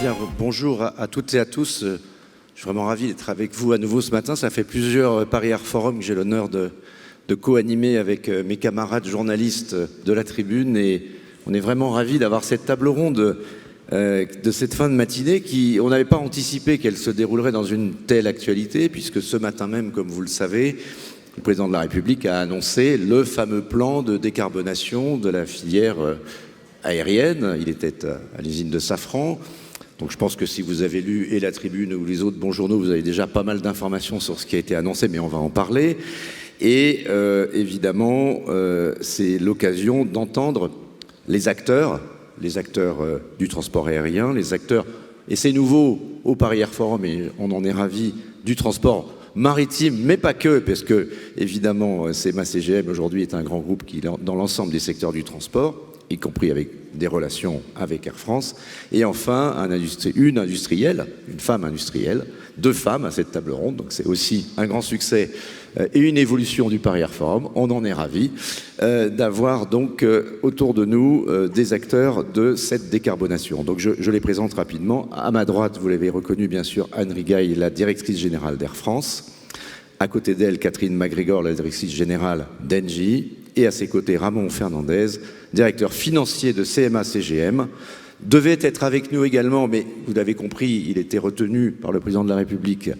Bien, bonjour à toutes et à tous. Je suis vraiment ravi d'être avec vous à nouveau ce matin. Ça fait plusieurs Paris Air Forum que j'ai l'honneur de co-animer avec mes camarades journalistes de la tribune. Et on est vraiment ravis d'avoir cette table ronde de cette fin de matinée on n'avait pas anticipé qu'elle se déroulerait dans une telle actualité, puisque ce matin même, comme vous le savez, le président de la République a annoncé le fameux plan de décarbonation de la filière aérienne. Il était à l'usine de Safran. Donc je pense que si vous avez lu et la Tribune ou les autres bons journaux, vous avez déjà pas mal d'informations sur ce qui a été annoncé, mais on va en parler. Et évidemment, c'est l'occasion d'entendre les acteurs du transport aérien, les acteurs, et c'est nouveau au Paris Air Forum, et on en est ravis, du transport maritime, mais pas que, parce que évidemment, CMA CGM aujourd'hui est un grand groupe qui est dans l'ensemble des secteurs du transport, y compris avec des relations avec Air France. Et enfin, une industrielle, une femme industrielle, 2 femmes à cette table ronde. Donc c'est aussi un grand succès et une évolution du Paris Air Forum. On en est ravis d'avoir donc autour de nous des acteurs de cette décarbonation. Donc je les présente rapidement. À ma droite, vous l'avez reconnu bien sûr, Anne Rigail, la directrice générale d'Air France. À côté d'elle, Catherine MacGregor, la directrice générale d'Engie. Et à ses côtés, Ramon Fernandez, directeur financier de CMA CGM, devait être avec nous également, mais vous l'avez compris, il était retenu par le président de la République,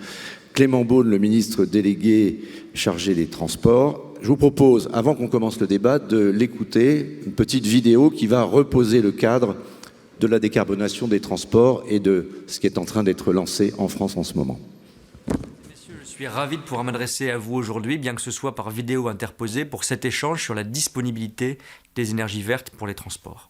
Clément Beaune, le ministre délégué chargé des Transports. Je vous propose, avant qu'on commence le débat, de l'écouter, une petite vidéo qui va reposer le cadre de la décarbonation des transports et de ce qui est en train d'être lancé en France en ce moment. Je suis ravi de pouvoir m'adresser à vous aujourd'hui, bien que ce soit par vidéo interposée, pour cet échange sur la disponibilité des énergies vertes pour les transports.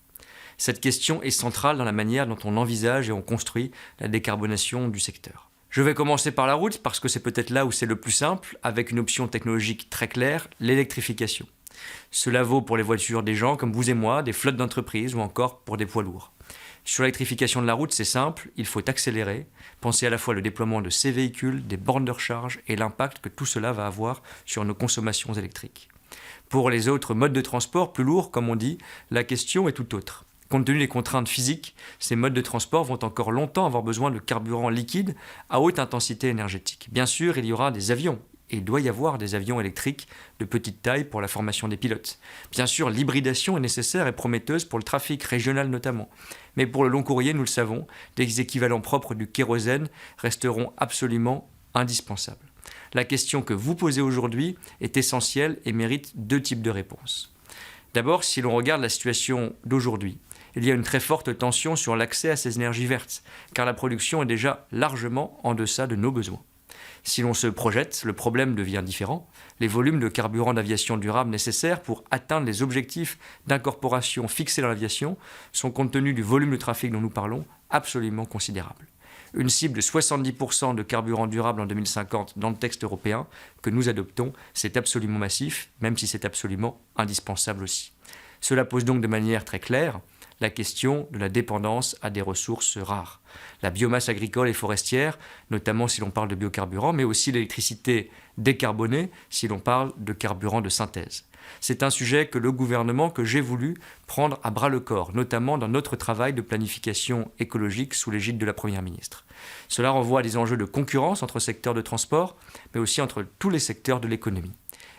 Cette question est centrale dans la manière dont on envisage et on construit la décarbonation du secteur. Je vais commencer par la route parce que c'est peut-être là où c'est le plus simple, avec une option technologique très claire, l'électrification. Cela vaut pour les voitures des gens comme vous et moi, des flottes d'entreprises ou encore pour des poids lourds. Sur l'électrification de la route, c'est simple, il faut accélérer, penser à la fois le déploiement de ces véhicules, des bornes de recharge et l'impact que tout cela va avoir sur nos consommations électriques. Pour les autres modes de transport plus lourds, comme on dit, la question est tout autre. Compte tenu des contraintes physiques, ces modes de transport vont encore longtemps avoir besoin de carburant liquide à haute intensité énergétique. Bien sûr, il y aura des avions. Et il doit y avoir des avions électriques de petite taille pour la formation des pilotes. Bien sûr, l'hybridation est nécessaire et prometteuse pour le trafic régional notamment. Mais pour le long courrier, nous le savons, des équivalents propres du kérosène resteront absolument indispensables. La question que vous posez aujourd'hui est essentielle et mérite 2 types de réponses. D'abord, si l'on regarde la situation d'aujourd'hui, il y a une très forte tension sur l'accès à ces énergies vertes, car la production est déjà largement en deçà de nos besoins. Si l'on se projette, le problème devient différent. Les volumes de carburant d'aviation durable nécessaires pour atteindre les objectifs d'incorporation fixés dans l'aviation sont, compte tenu du volume de trafic dont nous parlons, absolument considérables. Une cible de 70% de carburant durable en 2050 dans le texte européen que nous adoptons, c'est absolument massif, même si c'est absolument indispensable aussi. Cela pose donc de manière très claire la question de la dépendance à des ressources rares. La biomasse agricole et forestière, notamment si l'on parle de biocarburants, mais aussi l'électricité décarbonée si l'on parle de carburant de synthèse. C'est un sujet que le gouvernement, que j'ai voulu prendre à bras-le-corps, notamment dans notre travail de planification écologique sous l'égide de la Première ministre. Cela renvoie à des enjeux de concurrence entre secteurs de transport, mais aussi entre tous les secteurs de l'économie.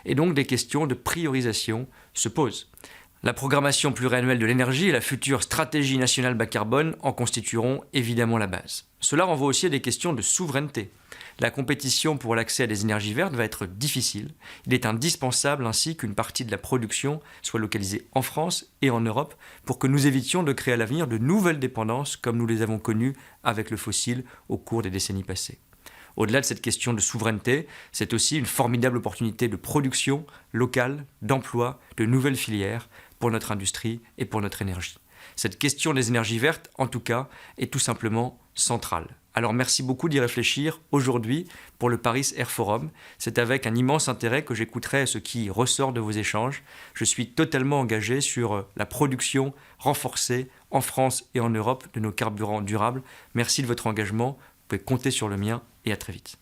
Et donc des questions de priorisation se posent. La programmation pluriannuelle de l'énergie et la future stratégie nationale bas carbone en constitueront évidemment la base. Cela renvoie aussi à des questions de souveraineté. La compétition pour l'accès à des énergies vertes va être difficile. Il est indispensable ainsi qu'une partie de la production soit localisée en France et en Europe pour que nous évitions de créer à l'avenir de nouvelles dépendances comme nous les avons connues avec le fossile au cours des décennies passées. Au-delà de cette question de souveraineté, c'est aussi une formidable opportunité de production locale, d'emploi, de nouvelles filières pour notre industrie et pour notre énergie. Cette question des énergies vertes, en tout cas, est tout simplement centrale. Alors merci beaucoup d'y réfléchir aujourd'hui pour le Paris Air Forum. C'est avec un immense intérêt que j'écouterai ce qui ressort de vos échanges. Je suis totalement engagé sur la production renforcée en France et en Europe de nos carburants durables. Merci de votre engagement. Vous pouvez compter sur le mien et à très vite.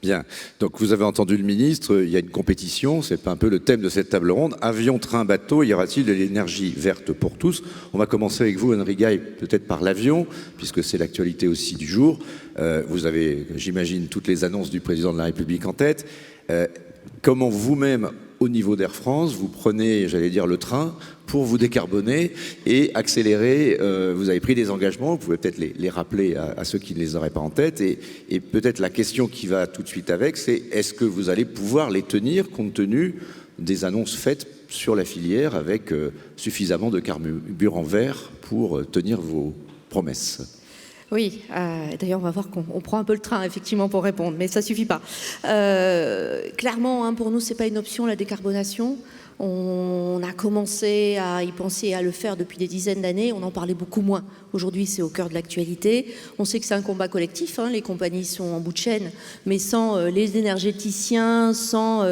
Bien, donc vous avez entendu le ministre, il y a une compétition, c'est un peu le thème de cette table ronde. Avion, train, bateau, y aura-t-il de l'énergie verte pour tous? On va commencer avec vous, Henri Gaille, peut-être par l'avion, puisque c'est l'actualité aussi du jour. Vous avez, j'imagine, toutes les annonces du président de la République en tête. Comment vous-même, au niveau d'Air France, vous prenez, j'allais dire, le train pour vous décarboner et accélérer? Vous avez pris des engagements, vous pouvez peut-être les rappeler à ceux qui ne les auraient pas en tête. Et peut-être la question qui va tout de suite avec, c'est est-ce que vous allez pouvoir les tenir compte tenu des annonces faites sur la filière avec suffisamment de carburant vert pour tenir vos promesses? Oui, d'ailleurs on va voir qu'on prend un peu le train effectivement pour répondre, mais ça ne suffit pas. Clairement, pour nous, ce n'est pas une option la décarbonation. On a commencé à y penser et à le faire depuis des dizaines d'années, on en parlait beaucoup moins. Aujourd'hui, c'est au cœur de l'actualité. On sait que c'est un combat collectif, les compagnies sont en bout de chaîne, mais sans les énergéticiens, sans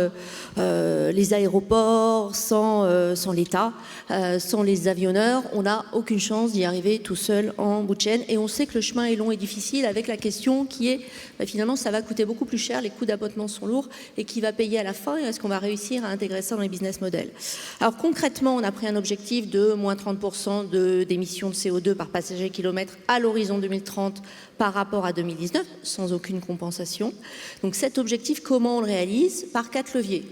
les aéroports, sans l'État, sans les avionneurs, on n'a aucune chance d'y arriver tout seul en bout de chaîne. Et on sait que le chemin est long et difficile avec la question qui est, finalement, ça va coûter beaucoup plus cher, les coûts d'abattement sont lourds, et qui va payer à la fin, et est-ce qu'on va réussir à intégrer ça dans les business models? Alors concrètement, on a pris un objectif de moins 30% d'émissions de CO2 par passager kilomètre à l'horizon 2030 par rapport à 2019, sans aucune compensation. Donc cet objectif, comment on le réalise? Par 4 leviers.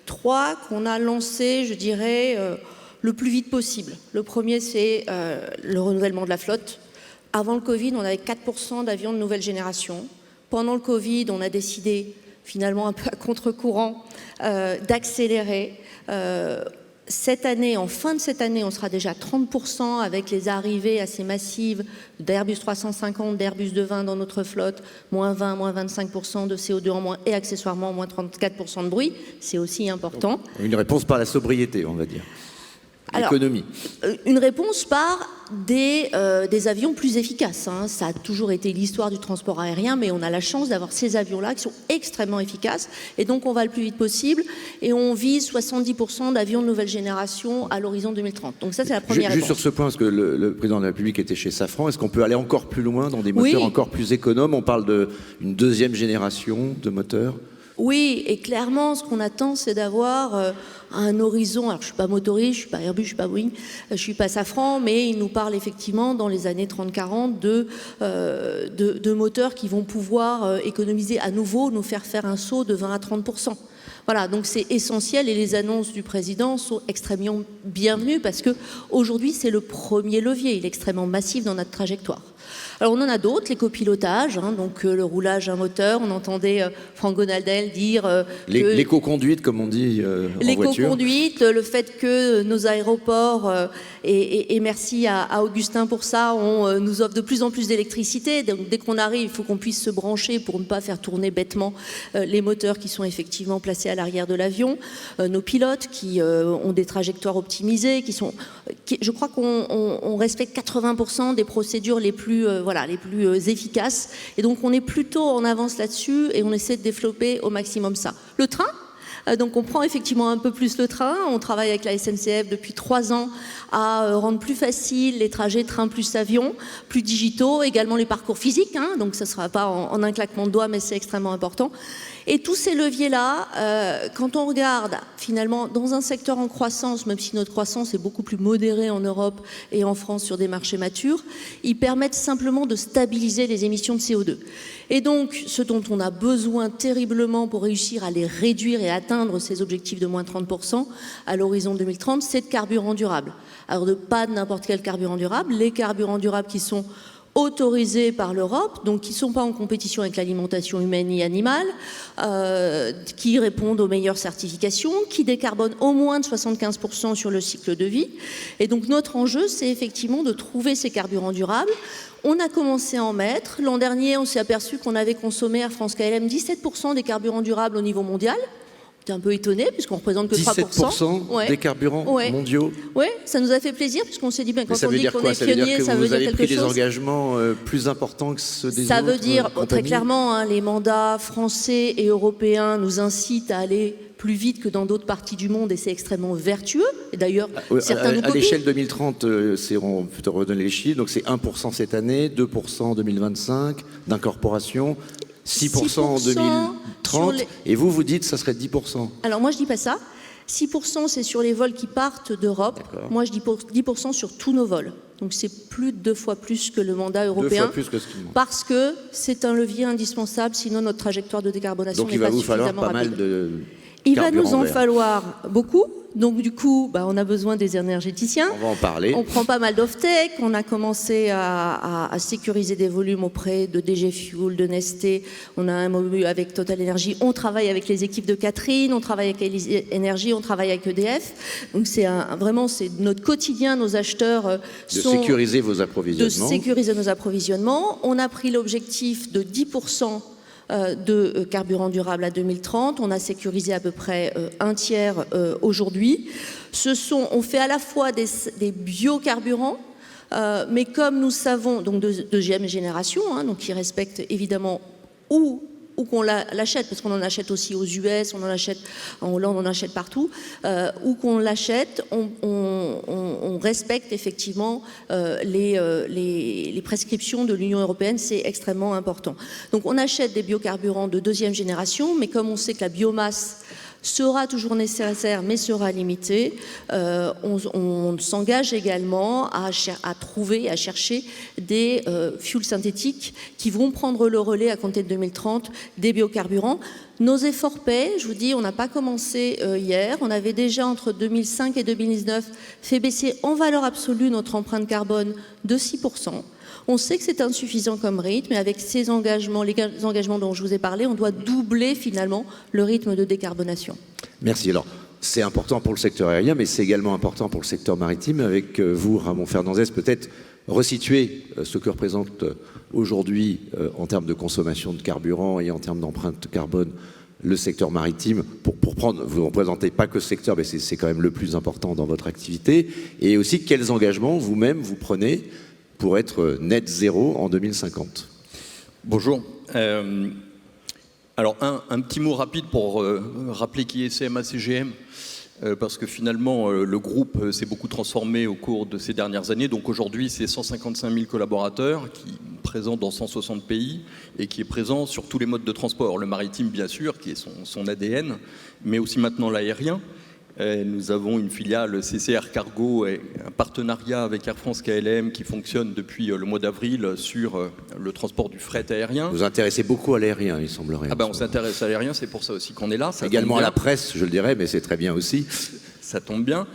3 qu'on a lancés, je dirais, le plus vite possible. Le premier, c'est le renouvellement de la flotte. Avant le Covid, on avait 4% d'avions de nouvelle génération. Pendant le Covid, on a décidé, finalement un peu à contre-courant, d'accélérer. Cette année, en fin de cette année, on sera déjà à 30% avec les arrivées assez massives d'Airbus 350, d'Airbus 220 dans notre flotte, moins 20, moins 25% de CO2 en moins et accessoirement moins 34% de bruit. C'est aussi important. Une réponse par la sobriété, on va dire. L'économie. Une réponse par des avions plus efficaces. Ça a toujours été l'histoire du transport aérien, mais on a la chance d'avoir ces avions-là qui sont extrêmement efficaces. Et donc, on va le plus vite possible. Et on vise 70% d'avions de nouvelle génération à l'horizon 2030. Donc ça, c'est la première réponse. Juste sur ce point, parce que le président de la République était chez Safran, est-ce qu'on peut aller encore plus loin dans des moteurs encore plus économes? On parle d'une deuxième génération de moteurs. Oui, et clairement, ce qu'on attend, c'est d'avoir un horizon. Alors, je ne suis pas motoriste, je ne suis pas Airbus, je ne suis pas Boeing, je ne suis pas Safran, mais il nous parle effectivement, dans les années 30-40, de moteurs qui vont pouvoir économiser à nouveau, nous faire un saut de 20 à 30%. Voilà, donc c'est essentiel et les annonces du président sont extrêmement bienvenues parce qu'aujourd'hui, c'est le premier levier. Il est extrêmement massif dans notre trajectoire. Alors on en a d'autres, les copilotages, donc le roulage à moteur. On entendait Franck Gonaldel dire l'éco-conduite, comme on dit en voiture. L'éco-conduite, le fait que nos aéroports, et merci à Augustin pour ça, nous offrent de plus en plus d'électricité. Donc dès qu'on arrive, il faut qu'on puisse se brancher pour ne pas faire tourner bêtement les moteurs qui sont effectivement placés à l'arrière de l'avion. Nos pilotes qui ont des trajectoires optimisées, je crois qu'on respecte 80% des procédures les plus efficaces. Et donc, on est plutôt en avance là-dessus et on essaie de développer au maximum ça. Le train, donc on prend effectivement un peu plus le train. On travaille avec la SNCF depuis 3 ans à rendre plus facile les trajets train plus avion, plus digitaux, également les parcours physiques. Donc, ça ne sera pas en un claquement de doigts, mais c'est extrêmement important. Et tous ces leviers-là, quand on regarde finalement dans un secteur en croissance, même si notre croissance est beaucoup plus modérée en Europe et en France sur des marchés matures, ils permettent simplement de stabiliser les émissions de CO2. Et donc, ce dont on a besoin terriblement pour réussir à les réduire et atteindre ces objectifs de moins 30% à l'horizon 2030, c'est de carburant durable. Alors, pas de n'importe quel carburant durable, les carburants durables qui sont autorisés par l'Europe, donc qui ne sont pas en compétition avec l'alimentation humaine et animale, qui répondent aux meilleures certifications, qui décarbonent au moins de 75% sur le cycle de vie. Et donc notre enjeu, c'est effectivement de trouver ces carburants durables. On a commencé à en mettre. L'an dernier, on s'est aperçu qu'on avait consommé à France KLM 17% des carburants durables au niveau mondial. Un peu étonné puisqu'on représente que 3% des carburants mondiaux. Oui, ça nous a fait plaisir puisqu'on s'est dit quand on dit qu'on est pionnier, ça veut dire quelque chose. Vous avez pris des engagements plus importants que ceux des autres. Ça veut dire très clairement, les mandats français et européens nous incitent à aller plus vite que dans d'autres parties du monde et c'est extrêmement vertueux. Et d'ailleurs, certains nous copient. À l'échelle 2030, on peut te redonner les chiffres, donc c'est 1% cette année, 2% en 2025 d'incorporation. 6% en 2030, et vous dites que ça serait 10%. Alors moi je dis pas ça. 6% c'est sur les vols qui partent d'Europe. Moi je dis 10% sur tous nos vols. Donc c'est plus de 2 fois plus que le mandat européen. 2 fois plus que ce qu'il demande. Parce que c'est un levier indispensable, sinon notre trajectoire de décarbonation n'est pas suffisamment rapide. Donc il va vous falloir pas mal de Il va nous en vert. falloir beaucoup. Donc du coup, on a besoin des énergéticiens. On va en parler. On prend pas mal d'off-tech. On a commencé à sécuriser des volumes auprès de DG Fuel, de Nestlé. On a un MOU avec Total Energy. On travaille avec les équipes de Catherine. On travaille avec Energy. On travaille avec EDF. Donc c'est vraiment c'est notre quotidien. Nos acheteurs sont de sécuriser vos approvisionnements. De sécuriser nos approvisionnements. On a pris l'objectif de 10% de carburant durable à 2030. On a sécurisé à peu près un tiers aujourd'hui. On fait à la fois des biocarburants, mais comme nous savons, donc de deuxième génération, donc qui respectent évidemment où qu'on l'achète, parce qu'on en achète aussi aux US, on en achète en Hollande, on en achète partout, où qu'on l'achète, on respecte effectivement les prescriptions de l'Union européenne, c'est extrêmement important. Donc on achète des biocarburants de deuxième génération, mais comme on sait que la biomasse sera toujours nécessaire, mais sera limitée, on s'engage également à trouver, à chercher des fuels synthétiques qui vont prendre le relais à compter de 2030 des biocarburants. Nos efforts paient, je vous dis, on n'a pas commencé hier, on avait déjà entre 2005 et 2019 fait baisser en valeur absolue notre empreinte carbone de 6%. On sait que c'est insuffisant comme rythme, et avec ces engagements, les engagements dont je vous ai parlé, on doit doubler finalement le rythme de décarbonation. Merci. Alors, c'est important pour le secteur aérien, mais c'est également important pour le secteur maritime. Avec vous, Ramon Fernandez, peut-être resituer ce que représente aujourd'hui, en termes de consommation de carburant et en termes d'empreinte carbone, le secteur maritime, pour prendre, vous ne représentez pas que ce secteur, mais c'est quand même le plus important dans votre activité, et aussi quels engagements vous-même vous prenez pour être net zéro en 2050. Bonjour. Alors un petit mot rapide pour rappeler qui est CMA-CGM, parce que finalement le groupe s'est beaucoup transformé au cours de ces dernières années. Donc aujourd'hui c'est 155 000 collaborateurs qui sont présents dans 160 pays et qui est présent sur tous les modes de transport. Le maritime bien sûr, qui est son ADN, mais aussi maintenant l'aérien. Nous avons une filiale CCR Cargo et un partenariat avec Air France KLM qui fonctionne depuis le mois d'avril sur le transport du fret aérien. Vous vous intéressez beaucoup à l'aérien, il semblerait. On s'intéresse à l'aérien, c'est pour ça aussi qu'on est là. Ça également à la presse, je le dirais, mais c'est très bien aussi. Ça tombe bien.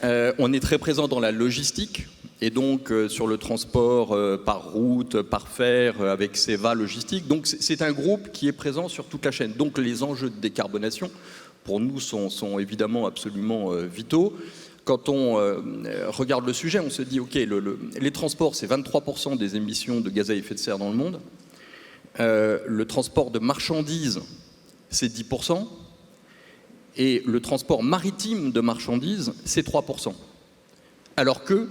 On est très présent dans la logistique et donc sur le transport par route, par fer, avec Seva Logistique. Donc c'est un groupe qui est présent sur toute la chaîne. Donc les enjeux de décarbonation, pour nous, sont évidemment absolument vitaux. Quand on regarde le sujet, on se dit, OK, les transports, c'est 23% des émissions de gaz à effet de serre dans le monde. Le transport de marchandises, c'est 10%. Et le transport maritime de marchandises, c'est 3%. Alors que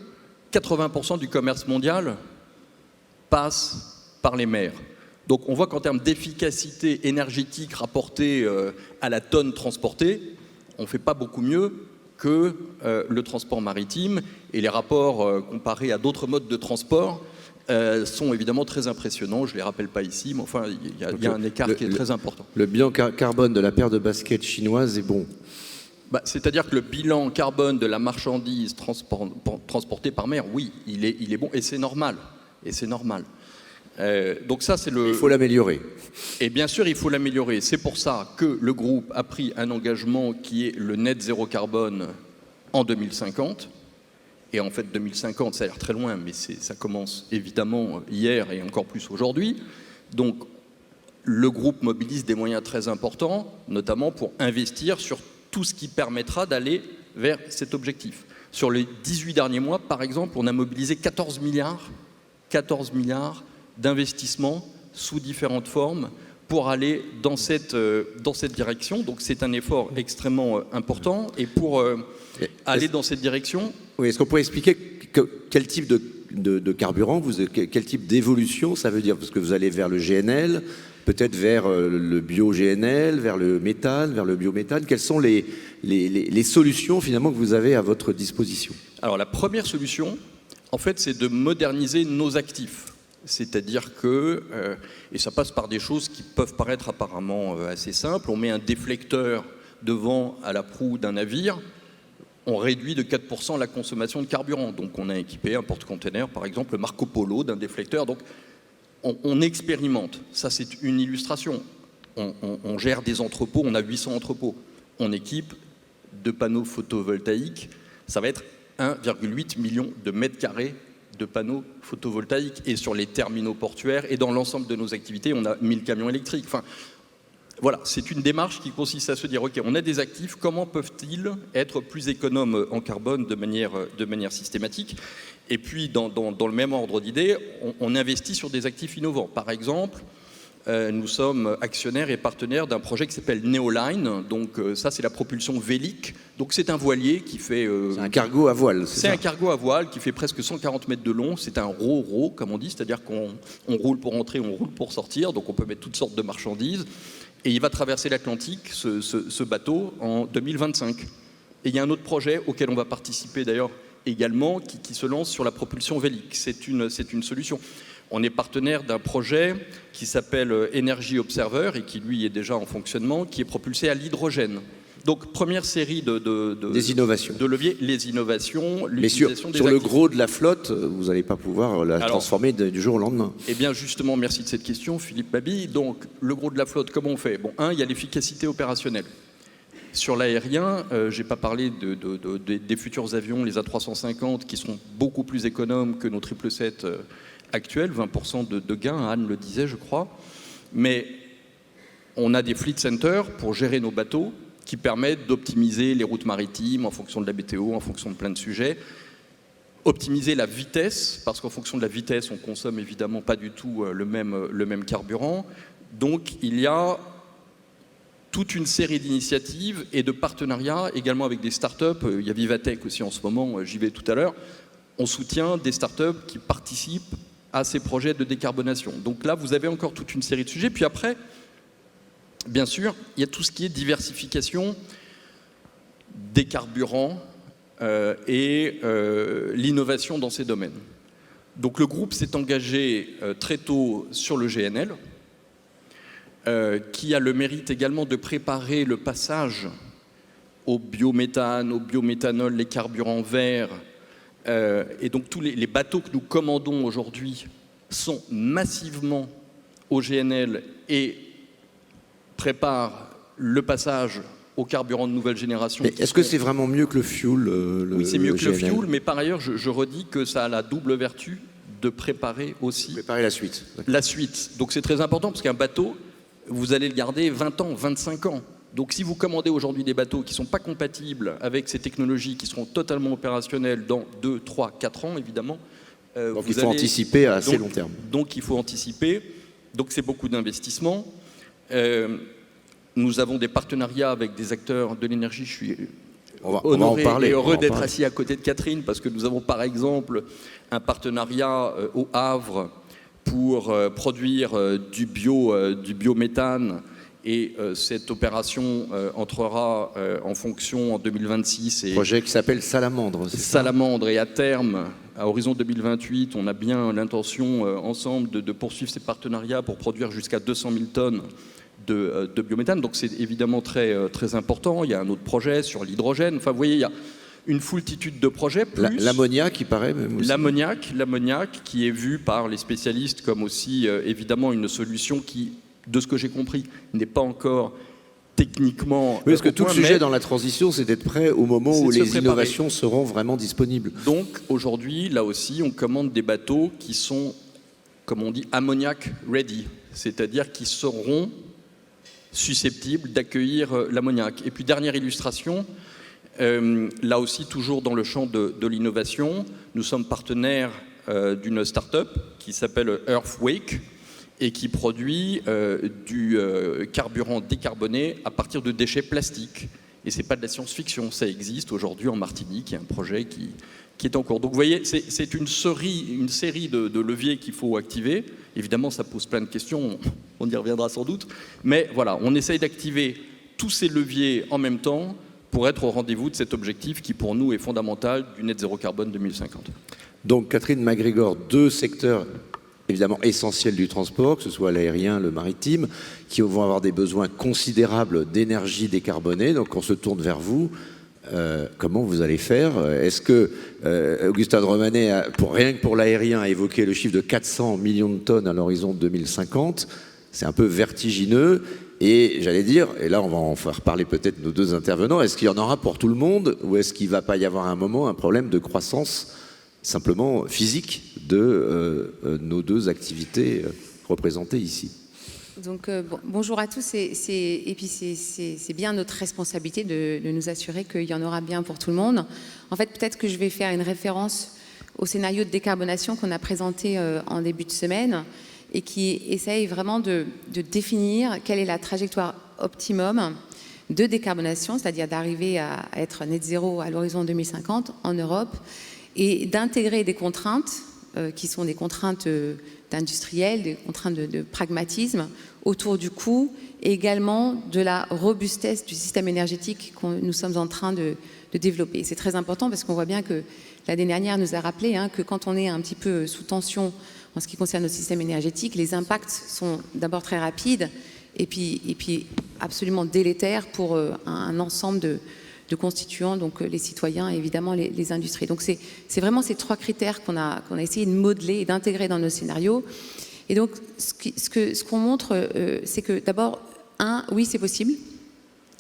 80% du commerce mondial passe par les mers. Donc on voit qu'en termes d'efficacité énergétique rapportée à la tonne transportée, on ne fait pas beaucoup mieux que le transport maritime. Et les rapports comparés à d'autres modes de transport sont évidemment très impressionnants. Je ne les rappelle pas ici, mais enfin, il y a un écart qui est très important. Le bilan carbone de la paire de baskets chinoise est bon. C'est-à-dire que le bilan carbone de la marchandise transportée par mer, oui, il est bon. Et c'est normal. Donc ça, c'est le... Il faut l'améliorer. Et bien sûr, il faut l'améliorer. C'est pour ça que le groupe a pris un engagement qui est le net zéro carbone en 2050. Et en fait, 2050, ça a l'air très loin, mais ça commence évidemment hier et encore plus aujourd'hui. Donc, le groupe mobilise des moyens très importants, notamment pour investir sur tout ce qui permettra d'aller vers cet objectif. Sur les 18 derniers mois, par exemple, on a mobilisé 14 milliards d'investissements sous différentes formes pour aller dans cette direction. Donc c'est un effort extrêmement important. Et pour aller dans cette direction... Oui, est-ce qu'on pourrait expliquer quel type de carburant, quel type d'évolution ça veut dire? Parce que vous allez vers le GNL, peut-être vers le bio-GNL, vers le méthane, vers le biométhane. Quelles sont les solutions finalement que vous avez à votre disposition? Alors la première solution, en fait, c'est de moderniser nos actifs. C'est-à-dire que, et ça passe par des choses qui peuvent paraître apparemment assez simples, on met un déflecteur devant à la proue d'un navire, on réduit de 4% la consommation de carburant. Donc on a équipé un porte-container, par exemple le Marco Polo, d'un déflecteur. Donc on expérimente. Ça, c'est une illustration. On gère des entrepôts, on a 800 entrepôts. On équipe de panneaux photovoltaïques. Ça va être 1,8 million de mètres carrés de panneaux photovoltaïques. Et sur les terminaux portuaires et dans l'ensemble de nos activités, on a 1000 camions électriques. Enfin, voilà, c'est une démarche qui consiste à se dire, OK, on a des actifs, comment peuvent-ils être plus économes en carbone de manière systématique? Et puis, dans le même ordre d'idées, on investit sur des actifs innovants. Par exemple, nous sommes actionnaires et partenaires d'un projet qui s'appelle Neoline. Donc ça, c'est la propulsion vélique. Donc c'est un voilier qui fait... c'est un cargo à voile, c'est un cargo à voile qui fait presque 140 mètres de long. C'est un ro-ro, comme on dit, c'est-à-dire qu'on roule pour entrer, on roule pour sortir. Donc on peut mettre toutes sortes de marchandises. Et il va traverser l'Atlantique, ce bateau, en 2025. Et il y a un autre projet auquel on va participer d'ailleurs également, qui se lance sur la propulsion vélique. C'est une solution. On est partenaire d'un projet qui s'appelle Energy Observer et qui, lui, est déjà en fonctionnement, qui est propulsé à l'hydrogène. Donc, première série des innovations. De leviers, les innovations, l'utilisation des actifs. Sur le gros de la flotte, vous n'allez pas pouvoir la transformer du jour au lendemain. Eh bien, justement, merci de cette question, Philippe Babi. Donc, le gros de la flotte, comment on fait? Bon, il y a l'efficacité opérationnelle. Sur l'aérien, je n'ai pas parlé des futurs avions, les A350, qui sont beaucoup plus économes que nos 777 actuels, 20% de gains, Anne le disait, je crois. Mais on a des fleet centers pour gérer nos bateaux qui permettent d'optimiser les routes maritimes en fonction de la météo, en fonction de plein de sujets. Optimiser la vitesse, parce qu'en fonction de la vitesse, on consomme évidemment pas du tout le même carburant. Donc il y a toute une série d'initiatives et de partenariats, également avec des startups. Il y a Vivatech aussi en ce moment, j'y vais tout à l'heure. On soutient des startups qui participent à ces projets de décarbonation. Donc là, vous avez encore toute une série de sujets. Puis après, bien sûr, il y a tout ce qui est diversification des carburants et l'innovation dans ces domaines. Donc le groupe s'est engagé très tôt sur le GNL, qui a le mérite également de préparer le passage au biométhane, au biométhanol, les carburants verts. Et donc tous les bateaux que nous commandons aujourd'hui sont massivement au GNL et préparent le passage au carburant de nouvelle génération. Est-ce que c'est vraiment mieux que le fuel Oui, c'est mieux que le GNL. fuel, mais par ailleurs, je redis que ça a la double vertu de préparer aussi la suite. La suite. Donc c'est très important parce qu'un bateau, vous allez le garder 20 ans, 25 ans. Donc si vous commandez aujourd'hui des bateaux qui ne sont pas compatibles avec ces technologies, qui seront totalement opérationnelles dans 2, 3, 4 ans, évidemment. Donc il faut anticiper à assez long terme. Donc il faut anticiper. Donc c'est beaucoup d'investissements. Nous avons des partenariats avec des acteurs de l'énergie. Je suis honoré et heureux d'être assis à côté de Catherine parce que nous avons par exemple un partenariat au Havre pour produire du biométhane. Et cette opération entrera en fonction en 2026. Un projet qui s'appelle Salamandre. Salamandre. Et à terme, à horizon 2028, on a bien l'intention ensemble de poursuivre ces partenariats pour produire jusqu'à 200 000 tonnes de biométhane. Donc c'est évidemment très, très important. Il y a un autre projet sur l'hydrogène. Enfin, vous voyez, il y a une foultitude de projets. L'ammoniac, il paraît même aussi. L'ammoniac qui est vu par les spécialistes comme aussi évidemment une solution qui, de ce que j'ai compris, n'est pas encore techniquement... Oui, parce que tout le sujet dans la transition, c'est d'être prêt au moment où les innovations seront vraiment disponibles. Donc aujourd'hui, là aussi, on commande des bateaux qui sont, comme on dit, ammoniac ready, c'est-à-dire qui seront susceptibles d'accueillir l'ammoniac. Et puis dernière illustration, là aussi toujours dans le champ de l'innovation, nous sommes partenaires d'une start-up qui s'appelle Earthwake, et qui produit du carburant décarboné à partir de déchets plastiques. Et ce n'est pas de la science-fiction, ça existe aujourd'hui en Martinique, il y a un projet qui est en cours. Donc vous voyez, c'est une série de leviers qu'il faut activer. Évidemment, ça pose plein de questions, on y reviendra sans doute. Mais voilà, on essaye d'activer tous ces leviers en même temps pour être au rendez-vous de cet objectif qui pour nous est fondamental du net zéro carbone 2050. Donc Catherine MacGregor, deux secteurs évidemment essentiels du transport, que ce soit l'aérien, le maritime, qui vont avoir des besoins considérables d'énergie décarbonée. Donc on se tourne vers vous. Comment vous allez faire? Est-ce que Augustin de Romanet, rien que pour l'aérien, a évoqué le chiffre de 400 millions de tonnes à l'horizon 2050? C'est un peu vertigineux. Et j'allais dire, et là on va en faire parler peut-être nos deux intervenants, est-ce qu'il y en aura pour tout le monde ou est-ce qu'il ne va pas y avoir à un moment un problème de croissance simplement physique de nos deux activités représentées ici? Donc bonjour à tous, et puis c'est bien notre responsabilité de nous assurer qu'il y en aura bien pour tout le monde. En fait, peut-être que je vais faire une référence au scénario de décarbonation qu'on a présenté en début de semaine et qui essaye vraiment de définir quelle est la trajectoire optimum de décarbonation, c'est-à-dire d'arriver à être net zéro à l'horizon 2050 en Europe et d'intégrer des contraintes qui sont des contraintes d'industriels, des contraintes de pragmatisme autour du coût et également de la robustesse du système énergétique que nous sommes en train de développer. C'est très important parce qu'on voit bien que l'année dernière nous a rappelé que quand on est un petit peu sous tension en ce qui concerne notre système énergétique, les impacts sont d'abord très rapides et puis absolument délétères pour un ensemble de constituants, donc les citoyens et évidemment les industries. Donc c'est vraiment ces trois critères qu'on a essayé de modeler et d'intégrer dans nos scénarios. Et donc ce qu'on montre, c'est que d'abord, oui c'est possible.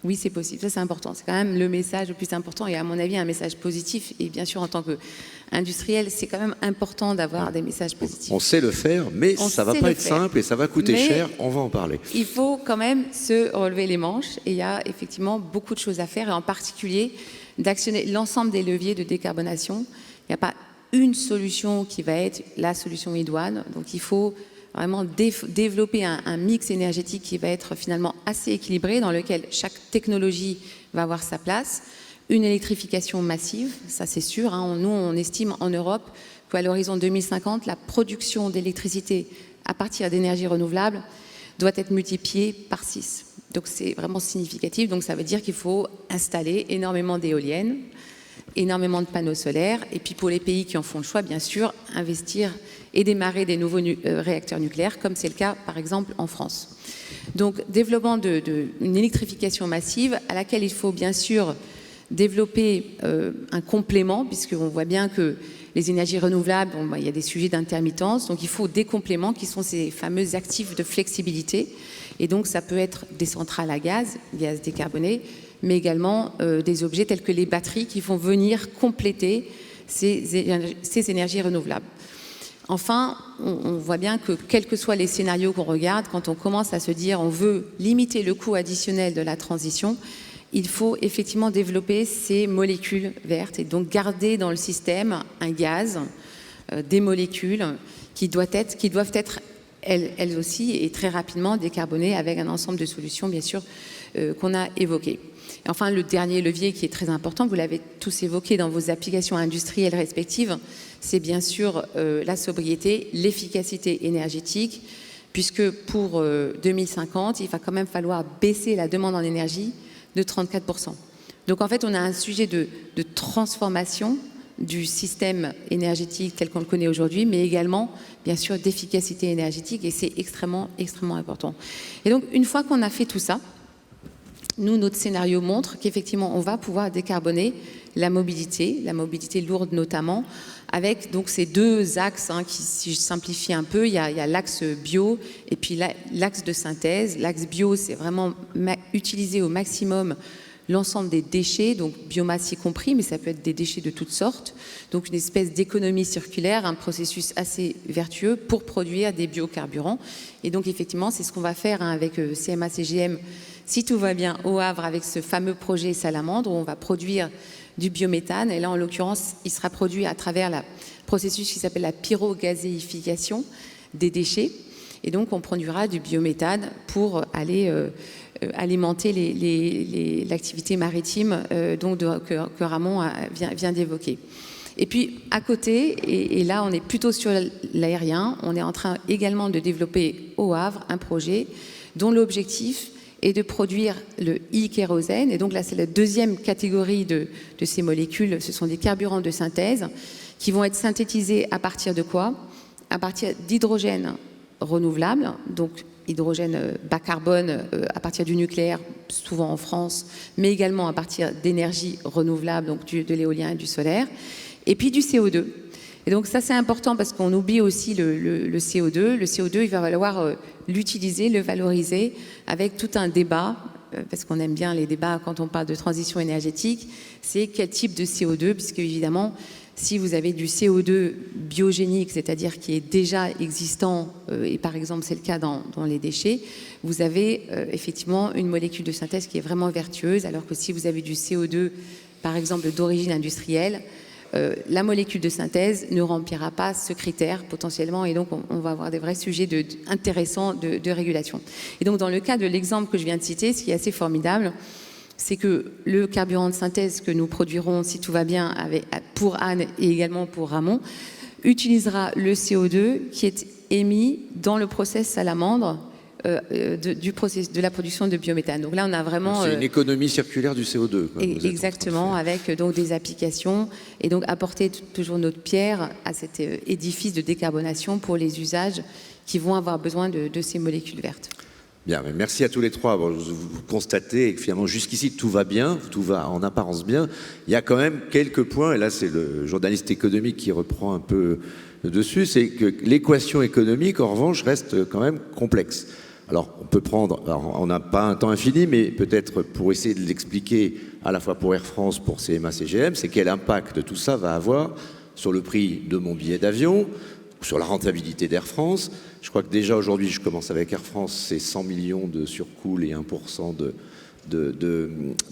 Oui c'est possible, ça c'est important. C'est quand même le message le plus important et à mon avis un message positif. Et bien sûr en tant qu'industriel, c'est quand même important d'avoir des messages positifs. On sait le faire, mais ça va pas être simple et ça va coûter cher, on va en parler. Il faut quand même se relever les manches et il y a effectivement beaucoup de choses à faire et en particulier d'actionner l'ensemble des leviers de décarbonation. Il n'y a pas une solution qui va être la solution idoine, donc il faut vraiment développer un mix énergétique qui va être finalement assez équilibré, dans lequel chaque technologie va avoir sa place. Une électrification massive, ça c'est sûr. Nous, on estime en Europe qu'à l'horizon 2050, la production d'électricité à partir d'énergies renouvelables doit être multipliée par 6. Donc c'est vraiment significatif. Donc ça veut dire qu'il faut installer énormément d'éoliennes, énormément de panneaux solaires, et puis pour les pays qui en font le choix, bien sûr, investir et démarrer des nouveaux réacteurs nucléaires, comme c'est le cas, par exemple, en France. Donc, développement d'une électrification massive, à laquelle il faut, bien sûr, développer un complément, puisqu'on voit bien que les énergies renouvelables, il y a des sujets d'intermittence, donc il faut des compléments qui sont ces fameux actifs de flexibilité, et donc ça peut être des centrales à gaz décarboné, mais également des objets tels que les batteries qui vont venir compléter ces énergies renouvelables. Enfin, on voit bien que quels que soient les scénarios qu'on regarde, quand on commence à se dire on veut limiter le coût additionnel de la transition, il faut effectivement développer ces molécules vertes et donc garder dans le système un gaz, des molécules qui doivent être elles aussi et très rapidement décarbonées avec un ensemble de solutions bien sûr qu'on a évoquées. Et enfin, le dernier levier qui est très important, vous l'avez tous évoqué dans vos applications industrielles respectives, c'est bien sûr la sobriété, l'efficacité énergétique, puisque pour 2050, il va quand même falloir baisser la demande en énergie de 34%. Donc en fait, on a un sujet de transformation du système énergétique tel qu'on le connaît aujourd'hui, mais également, bien sûr, d'efficacité énergétique, et c'est extrêmement, extrêmement important. Et donc, une fois qu'on a fait tout ça, nous, notre scénario montre qu'effectivement, on va pouvoir décarboner la mobilité lourde notamment, avec donc ces deux axes, qui, si je simplifie un peu, il y a l'axe bio et puis l'axe de synthèse. L'axe bio, c'est vraiment utiliser au maximum l'ensemble des déchets, donc biomasse y compris, mais ça peut être des déchets de toutes sortes. Donc une espèce d'économie circulaire, un processus assez vertueux pour produire des biocarburants. Et donc effectivement, c'est ce qu'on va faire avec CMA-CGM, si tout va bien, au Havre, avec ce fameux projet Salamandre, où on va produire du biométhane. Et là, en l'occurrence, il sera produit à travers le processus qui s'appelle la pyrogazéification des déchets. Et donc, on produira du biométhane pour aller alimenter l'activité maritime que Ramon vient d'évoquer. Et puis, à côté, et là, on est plutôt sur l'aérien, on est en train également de développer au Havre un projet dont l'objectif est de produire le e-kérosène. Et donc là, c'est la deuxième catégorie de ces molécules. Ce sont des carburants de synthèse qui vont être synthétisés à partir de quoi? à partir d'hydrogène renouvelable, donc hydrogène bas carbone à partir du nucléaire, souvent en France, mais également à partir d'énergie renouvelable, donc de l'éolien et du solaire, et puis du CO2. Et donc ça c'est important parce qu'on oublie aussi le CO2. Le CO2, il va falloir l'utiliser, le valoriser avec tout un débat, parce qu'on aime bien les débats quand on parle de transition énergétique, c'est quel type de CO2, puisque évidemment, si vous avez du CO2 biogénique, c'est-à-dire qui est déjà existant, et par exemple c'est le cas dans les déchets, vous avez effectivement une molécule de synthèse qui est vraiment vertueuse, alors que si vous avez du CO2, par exemple d'origine industrielle, la molécule de synthèse ne remplira pas ce critère potentiellement, et donc on va avoir des vrais sujets intéressants de régulation. Et donc dans le cas de l'exemple que je viens de citer, ce qui est assez formidable, c'est que le carburant de synthèse que nous produirons, si tout va bien, pour Anne et également pour Ramon, utilisera le CO2 qui est émis dans le process salamandre de la production de biométhane. Donc là, on a vraiment... C'est une économie circulaire du CO2. Quoi, exactement, avec donc des applications, et donc apporter toujours notre pierre à cet édifice de décarbonation pour les usages qui vont avoir besoin de ces molécules vertes. Bien, mais merci à tous les trois. Bon, vous constatez que finalement jusqu'ici tout va bien, tout va en apparence bien. Il y a quand même quelques points, et là c'est le journaliste économique qui reprend un peu dessus, c'est que l'équation économique en revanche reste quand même complexe. Alors on peut prendre, on n'a pas un temps infini, mais peut-être pour essayer de l'expliquer à la fois pour Air France, pour CMA CGM, c'est quel impact tout ça va avoir sur le prix de mon billet d'avion, sur la rentabilité d'Air France. Je crois que déjà aujourd'hui, je commence avec Air France, c'est 100 millions de surcoût et 1%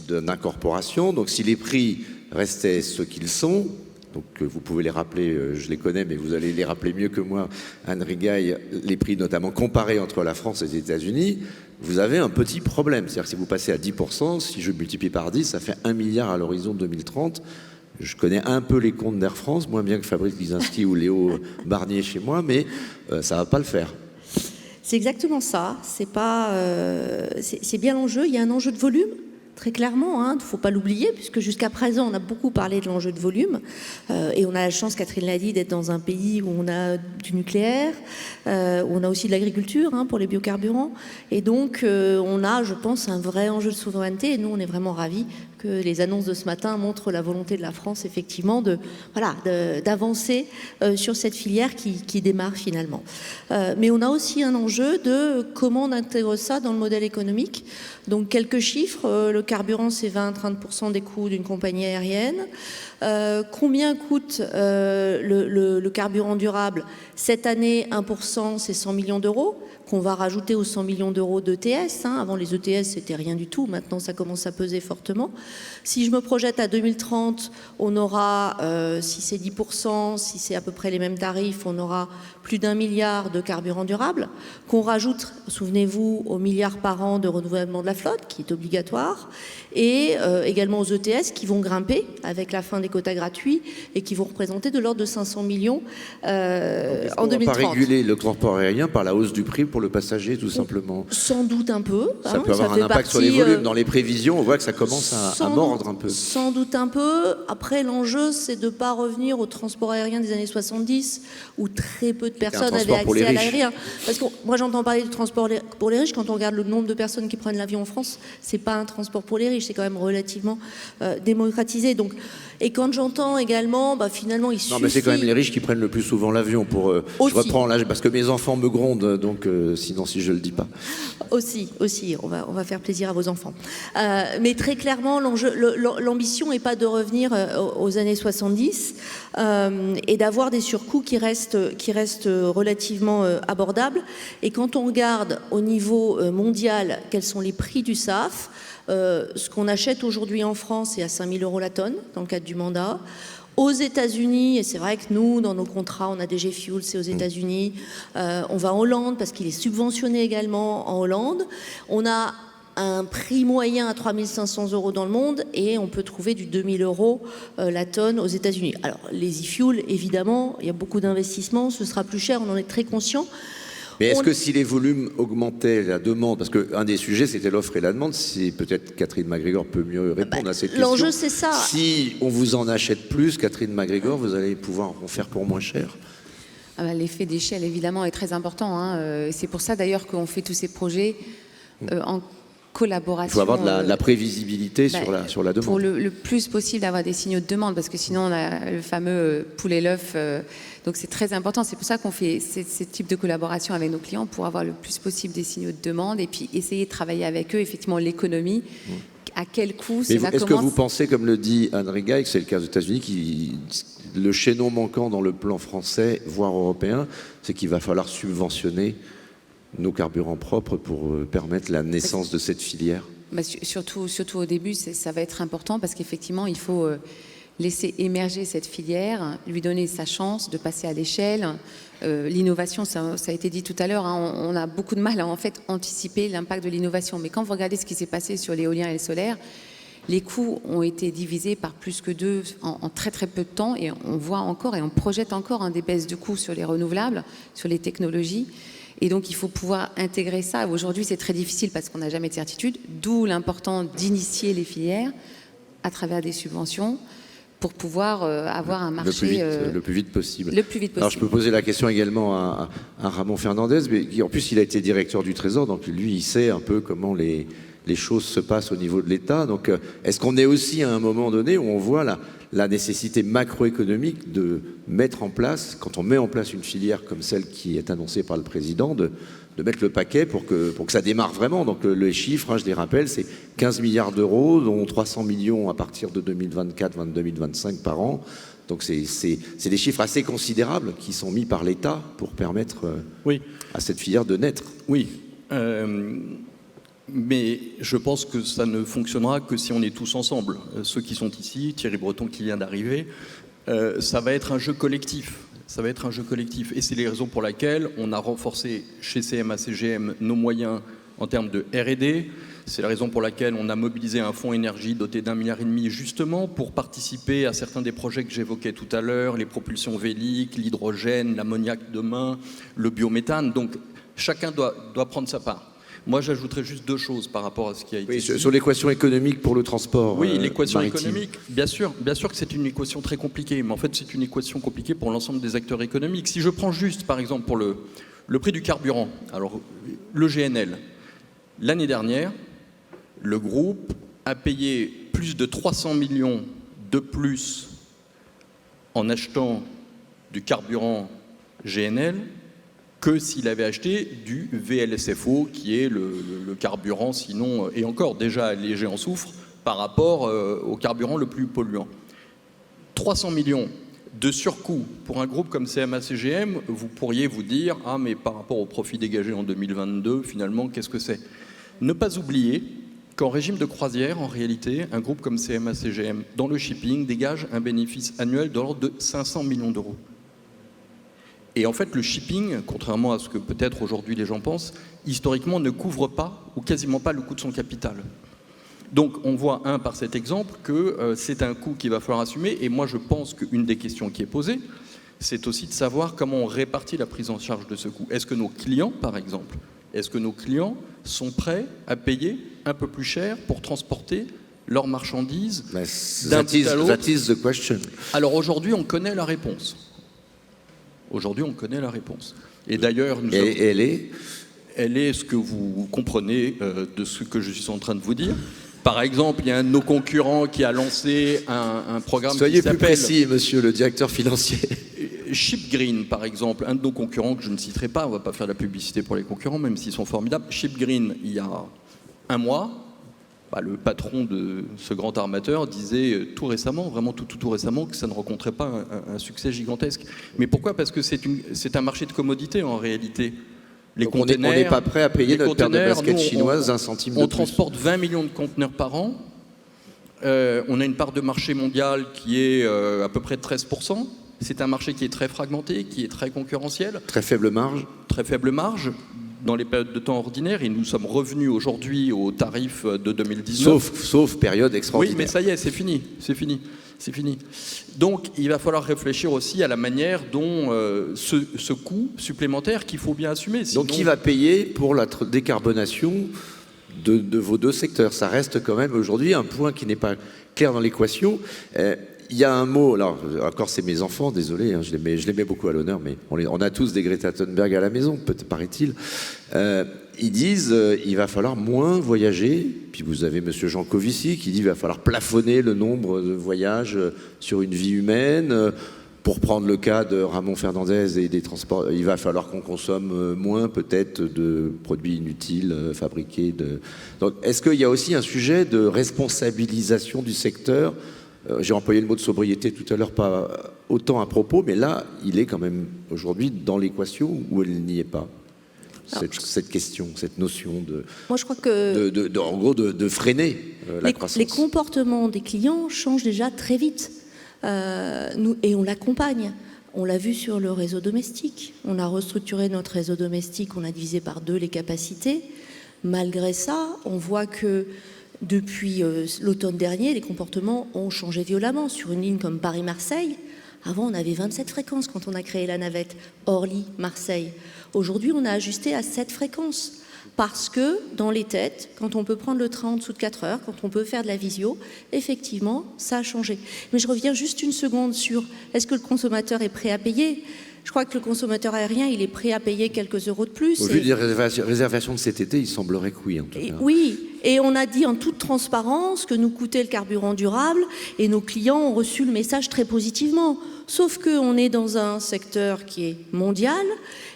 d'incorporation. Donc si les prix restaient ce qu'ils sont, donc vous pouvez les rappeler, je les connais, mais vous allez les rappeler mieux que moi, Anne Rigail, les prix notamment comparés entre la France et les États-Unis, vous avez un petit problème. C'est-à-dire que si vous passez à 10%, si je multiplie par 10, ça fait 1 milliard à l'horizon 2030. Je connais un peu les comptes d'Air France, moins bien que Fabrice Lisinski ou Léo Barnier chez moi, mais ça ne va pas le faire. C'est exactement ça. C'est bien l'enjeu. Il y a un enjeu de volume. Très clairement, il ne faut pas l'oublier, puisque jusqu'à présent, on a beaucoup parlé de l'enjeu de volume. Et on a la chance, Catherine l'a dit, d'être dans un pays où on a du nucléaire, où on a aussi de l'agriculture pour les biocarburants. Et donc, on a, je pense, un vrai enjeu de souveraineté. Et nous, on est vraiment ravis que les annonces de ce matin montrent la volonté de la France, effectivement, d'avancer sur cette filière qui démarre finalement. Mais on a aussi un enjeu de comment on intègre ça dans le modèle économique. Donc, quelques chiffres. Le carburant, c'est 20-30% des coûts d'une compagnie aérienne. Combien coûte le carburant durable? Cette année, 1%, c'est 100 millions d'euros, qu'on va rajouter aux 100 millions d'euros d'ETS. Avant, les ETS, c'était rien du tout. Maintenant, ça commence à peser fortement. Si je me projette à 2030, on aura, si c'est 10%, si c'est à peu près les mêmes tarifs, on aura plus d'1 milliard de carburant durable, qu'on rajoute, souvenez-vous, aux milliards par an de renouvellement de la flotte, qui est obligatoire, et également aux ETS qui vont grimper avec la fin des quotas gratuits et qui vont représenter de l'ordre de 500 millions en 2030. On ne va pas réguler le transport aérien par la hausse du prix pour le passager, tout simplement. Sans doute un peu. Ça peut avoir un impact sur les volumes. Dans les prévisions, on voit que ça commence à mordre un peu. Sans doute un peu. Après, l'enjeu, c'est de ne pas revenir au transport aérien des années 70, où très peu de personnes avaient accès à l'aérien. Parce que moi, j'entends parler de transport pour les riches. Quand on regarde le nombre de personnes qui prennent l'avion en France, c'est pas un transport pour les riches, c'est quand même relativement démocratisé. Donc, et quand j'entends également, finalement, il suffit... Non, mais c'est quand même les riches qui prennent le plus souvent l'avion. Je reprends là, parce que mes enfants me grondent, donc sinon, si je le dis pas. Aussi, on va faire plaisir à vos enfants. Mais très clairement, l'ambition n'est pas de revenir aux années 70 et d'avoir des surcoûts qui restent relativement abordables. Et quand on regarde au niveau mondial quels sont les prix du SAF, ce qu'on achète aujourd'hui en France est à 5 000 € la tonne, dans le cadre du mandat. Aux États-Unis, et c'est vrai que nous, dans nos contrats, on a DG Fuel, c'est aux États-Unis. On va en Hollande, parce qu'il est subventionné également en Hollande. On a un prix moyen à 3 500 € dans le monde, et on peut trouver du 2 000 € la tonne aux États-Unis. Alors, les e-fuels, évidemment, il y a beaucoup d'investissements, ce sera plus cher, on en est très conscient. Mais est-ce que si les volumes augmentaient la demande, parce qu'un des sujets c'était l'offre et la demande, si peut-être Catherine MacGregor peut mieux répondre à cette question. L'enjeu c'est ça. Si on vous en achète plus, Catherine MacGregor, vous allez pouvoir en faire pour moins cher. L'effet d'échelle, évidemment, est très important. Hein. C'est pour ça, d'ailleurs, qu'on fait tous ces projets en collaboration. Il faut avoir de la prévisibilité sur la demande. Pour le plus possible d'avoir des signaux de demande, parce que sinon, on a le fameux poulet l'œuf. Donc, c'est très important. C'est pour ça qu'on fait ce type de collaboration avec nos clients, pour avoir le plus possible des signaux de demande et puis essayer de travailler avec eux, effectivement, l'économie. À quel coût Est-ce que vous pensez, comme le dit Anne Rigail, que c'est le cas aux États-Unis, le chaînon manquant dans le plan français, voire européen, c'est qu'il va falloir subventionner nos carburants propres pour permettre la naissance de cette filière? Surtout au début, ça va être important parce qu'effectivement, il faut laisser émerger cette filière, lui donner sa chance de passer à l'échelle. L'innovation, ça a été dit tout à l'heure, hein, on a beaucoup de mal à en fait anticiper l'impact de l'innovation. Mais quand vous regardez ce qui s'est passé sur l'éolien et le solaire, les coûts ont été divisés par plus que 2 en très très peu de temps, et on voit encore et on projette encore des baisses de coûts sur les renouvelables, sur les technologies. Et donc il faut pouvoir intégrer ça. Aujourd'hui, c'est très difficile parce qu'on n'a jamais de certitude, d'où l'important d'initier les filières à travers des subventions, pour pouvoir avoir un marché le plus vite possible. Le plus vite possible. Alors je peux poser la question également à Ramon Fernandez, mais qui, en plus il a été directeur du Trésor, donc lui il sait un peu comment les choses se passent au niveau de l'État. Donc est-ce qu'on est aussi à un moment donné où on voit la nécessité macroéconomique de mettre en place, quand on met en place une filière comme celle qui est annoncée par le président, de mettre le paquet pour que ça démarre vraiment. Donc les chiffres, je les rappelle, c'est 15 milliards d'euros, dont 300 millions à partir de 2024-2025 par an. Donc c'est des chiffres assez considérables qui sont mis par l'État pour permettre à cette filière de naître. Oui, mais je pense que ça ne fonctionnera que si on est tous ensemble. Ceux qui sont ici, Thierry Breton qui vient d'arriver, ça va être un jeu collectif. Ça va être un jeu collectif. Et c'est les raisons pour lesquelles on a renforcé chez CMA-CGM nos moyens en termes de R&D. C'est la raison pour laquelle on a mobilisé un fonds énergie doté d'1,5 milliard justement pour participer à certains des projets que j'évoquais tout à l'heure, les propulsions véliques, l'hydrogène, l'ammoniac demain, le biométhane. Donc chacun doit prendre sa part. Moi, j'ajouterais juste 2 choses par rapport à ce qui a été dit. Sur l'équation économique pour le transport. Oui, l'équation maritime. économique, bien sûr que c'est une équation très compliquée, mais en fait, c'est une équation compliquée pour l'ensemble des acteurs économiques. Si je prends juste, par exemple, pour le prix du carburant, alors le GNL, l'année dernière, le groupe a payé plus de 300 millions de plus en achetant du carburant GNL que s'il avait acheté du VLSFO, qui est le carburant, sinon, et encore déjà allégé en soufre, par rapport au carburant le plus polluant. 300 millions de surcoût pour un groupe comme CMA-CGM, vous pourriez vous dire « Ah, mais par rapport au profit dégagé en 2022, finalement, qu'est-ce que c'est ?» Ne pas oublier qu'en régime de croisière, en réalité, un groupe comme CMA-CGM, dans le shipping, dégage un bénéfice annuel de l'ordre de 500 millions d'euros. Et en fait, le shipping, contrairement à ce que peut-être aujourd'hui les gens pensent, historiquement ne couvre pas ou quasiment pas le coût de son capital. Donc on voit, par cet exemple, que c'est un coût qu'il va falloir assumer. Et moi, je pense qu'une des questions qui est posée, c'est aussi de savoir comment on répartit la prise en charge de ce coût. Est-ce que nos clients, par exemple, sont prêts à payer un peu plus cher pour transporter leurs marchandises d'un bout à l'autre? That is the question. Alors aujourd'hui, on connaît la réponse. Et d'ailleurs, elle est ce que vous comprenez de ce que je suis en train de vous dire. Par exemple, il y a un de nos concurrents qui a lancé un programme qui s'appelle... Soyez plus précis, monsieur le directeur financier. ShipGreen, par exemple, un de nos concurrents que je ne citerai pas, on ne va pas faire de la publicité pour les concurrents, même s'ils sont formidables. ShipGreen, il y a un mois, le patron de ce grand armateur disait tout récemment, vraiment tout récemment, que ça ne rencontrait pas un succès gigantesque. Mais pourquoi? Parce que c'est un marché de commodité en réalité. On n'est pas prêt à payer notre paire de baskets chinoise 1 centime de plus. On transporte 20 millions de conteneurs par an. On a une part de marché mondiale qui est à peu près de 13%. C'est un marché qui est très fragmenté, qui est très concurrentiel. Très faible marge. Très faible marge. Dans les périodes de temps ordinaires, et nous sommes revenus aujourd'hui aux tarifs de 2019. Sauf période extraordinaire. Oui, mais ça y est, c'est fini. Donc, il va falloir réfléchir aussi à la manière dont ce coût supplémentaire qu'il faut bien assumer. Sinon... Donc, qui va payer pour la décarbonation de vos 2 secteurs? Ça reste quand même aujourd'hui un point qui n'est pas clair dans l'équation. Il y a un mot, alors encore c'est mes enfants, désolé, hein, je les mets beaucoup à l'honneur, mais on a tous des Greta Thunberg à la maison, paraît-il. Ils disent il va falloir moins voyager, puis vous avez monsieur Jean Covici qui dit il va falloir plafonner le nombre de voyages sur une vie humaine. Pour prendre le cas de Ramon Fernandez et des transports, il va falloir qu'on consomme moins peut-être de produits inutiles fabriqués. Donc, est-ce qu'il y a aussi un sujet de responsabilisation du secteur? J'ai employé le mot de sobriété tout à l'heure, pas autant à propos, mais là, il est quand même aujourd'hui dans l'équation où elle n'y est pas. Cette question, cette notion de, moi, je crois que en gros, de freiner la croissance. Les comportements des clients changent déjà très vite. Et on l'accompagne. On l'a vu sur le réseau domestique. On a restructuré notre réseau domestique, on a divisé par 2 les capacités. Malgré ça, on voit que depuis l'automne dernier, les comportements ont changé violemment. Sur une ligne comme Paris-Marseille, avant on avait 27 fréquences quand on a créé la navette Orly-Marseille. Aujourd'hui, on a ajusté à 7 fréquences. Parce que dans les têtes, quand on peut prendre le train en dessous de 4 heures, quand on peut faire de la visio, effectivement, ça a changé. Mais je reviens juste une seconde sur est-ce que le consommateur est prêt à payer ? Je crois que le consommateur aérien, il est prêt à payer quelques euros de plus. Au vu des réservations de cet été, il semblerait que oui, en tout cas. Oui, et on a dit en toute transparence que nous coûtait le carburant durable et nos clients ont reçu le message très positivement. Sauf qu'on est dans un secteur qui est mondial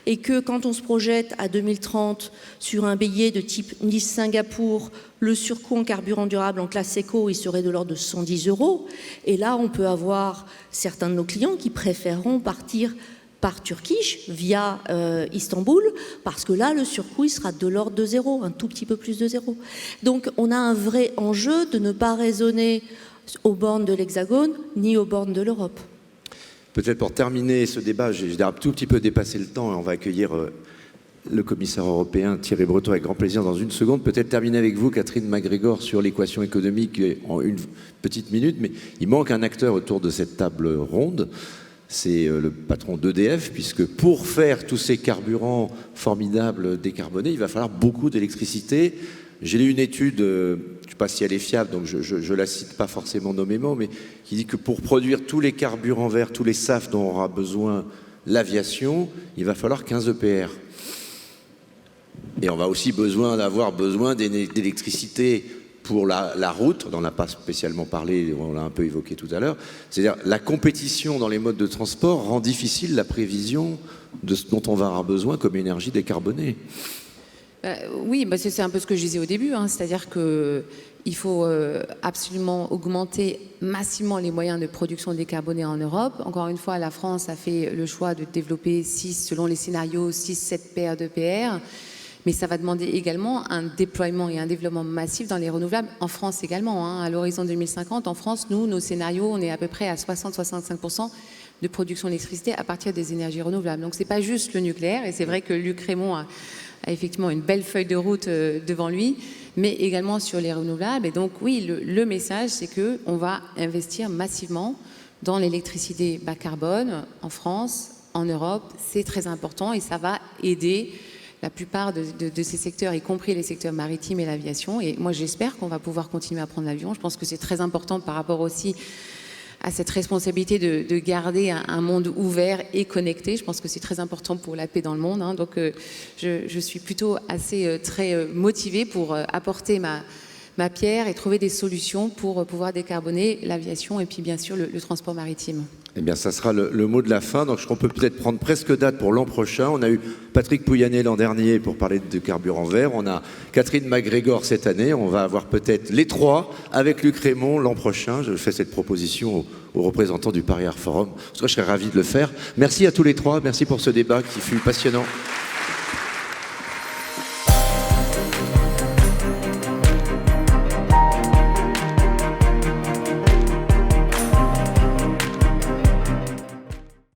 et que quand on se projette à 2030 sur un billet de type Nice-Singapour, le surcoût en carburant durable en classe éco, il serait de l'ordre de 110 €. Et là, on peut avoir certains de nos clients qui préféreront partir par Turkish via Istanbul, parce que là, le surcoût, il sera de l'ordre de 0, un tout petit peu plus de 0. Donc, on a un vrai enjeu de ne pas raisonner aux bornes de l'Hexagone ni aux bornes de l'Europe. Peut-être pour terminer ce débat, j'ai un tout petit peu dépassé le temps et on va accueillir le commissaire européen Thierry Breton avec grand plaisir dans une seconde. Peut-être terminer avec vous, Catherine MacGregor, sur l'équation économique en une petite minute, mais il manque un acteur autour de cette table ronde. C'est le patron d'EDF, puisque pour faire tous ces carburants formidables décarbonés, il va falloir beaucoup d'électricité. J'ai lu une étude, je ne sais pas si elle est fiable, donc je ne la cite pas forcément nommément, mais qui dit que pour produire tous les carburants verts, tous les SAF dont aura besoin l'aviation, il va falloir 15 EPR. Et on va aussi avoir besoin d'électricité pour la route, on n'en a pas spécialement parlé, on l'a un peu évoqué tout à l'heure. C'est-à-dire la compétition dans les modes de transport rend difficile la prévision de ce dont on va avoir besoin comme énergie décarbonée. Oui, c'est un peu ce que je disais au début, hein, c'est-à-dire qu'il faut absolument augmenter massivement les moyens de production décarbonée en Europe. Encore une fois, la France a fait le choix de développer selon les scénarios, 6-7 paires d'EPR. Mais ça va demander également un déploiement et un développement massif dans les renouvelables, en France également. Hein. À l'horizon 2050, en France, nos scénarios, on est à peu près à 60-65% de production d'électricité à partir des énergies renouvelables. Donc, ce n'est pas juste le nucléaire, et c'est vrai que Luc Rémont a effectivement une belle feuille de route devant lui, mais également sur les renouvelables. Et donc, oui, le message, c'est qu'on va investir massivement dans l'électricité bas carbone en France, en Europe. C'est très important et ça va aider la plupart de ces secteurs, y compris les secteurs maritimes et l'aviation. Et moi, j'espère qu'on va pouvoir continuer à prendre l'avion. Je pense que c'est très important par rapport aussi à cette responsabilité de garder un monde ouvert et connecté. Je pense que c'est très important pour la paix dans le monde. Hein. Donc, je suis plutôt très motivée pour apporter ma pierre et trouver des solutions pour pouvoir décarboner l'aviation et puis, bien sûr, le transport maritime. Eh bien, ça sera le mot de la fin. Donc, on peut peut-être prendre presque date pour l'an prochain. On a eu Patrick Pouyanné l'an dernier pour parler de carburant vert. On a Catherine MacGregor cette année. On va avoir peut-être les trois avec Luc Rémont l'an prochain. Je fais cette proposition aux représentants du Paris Air Forum. En tout cas, je serais ravi de le faire. Merci à tous les trois. Merci pour ce débat qui fut passionnant.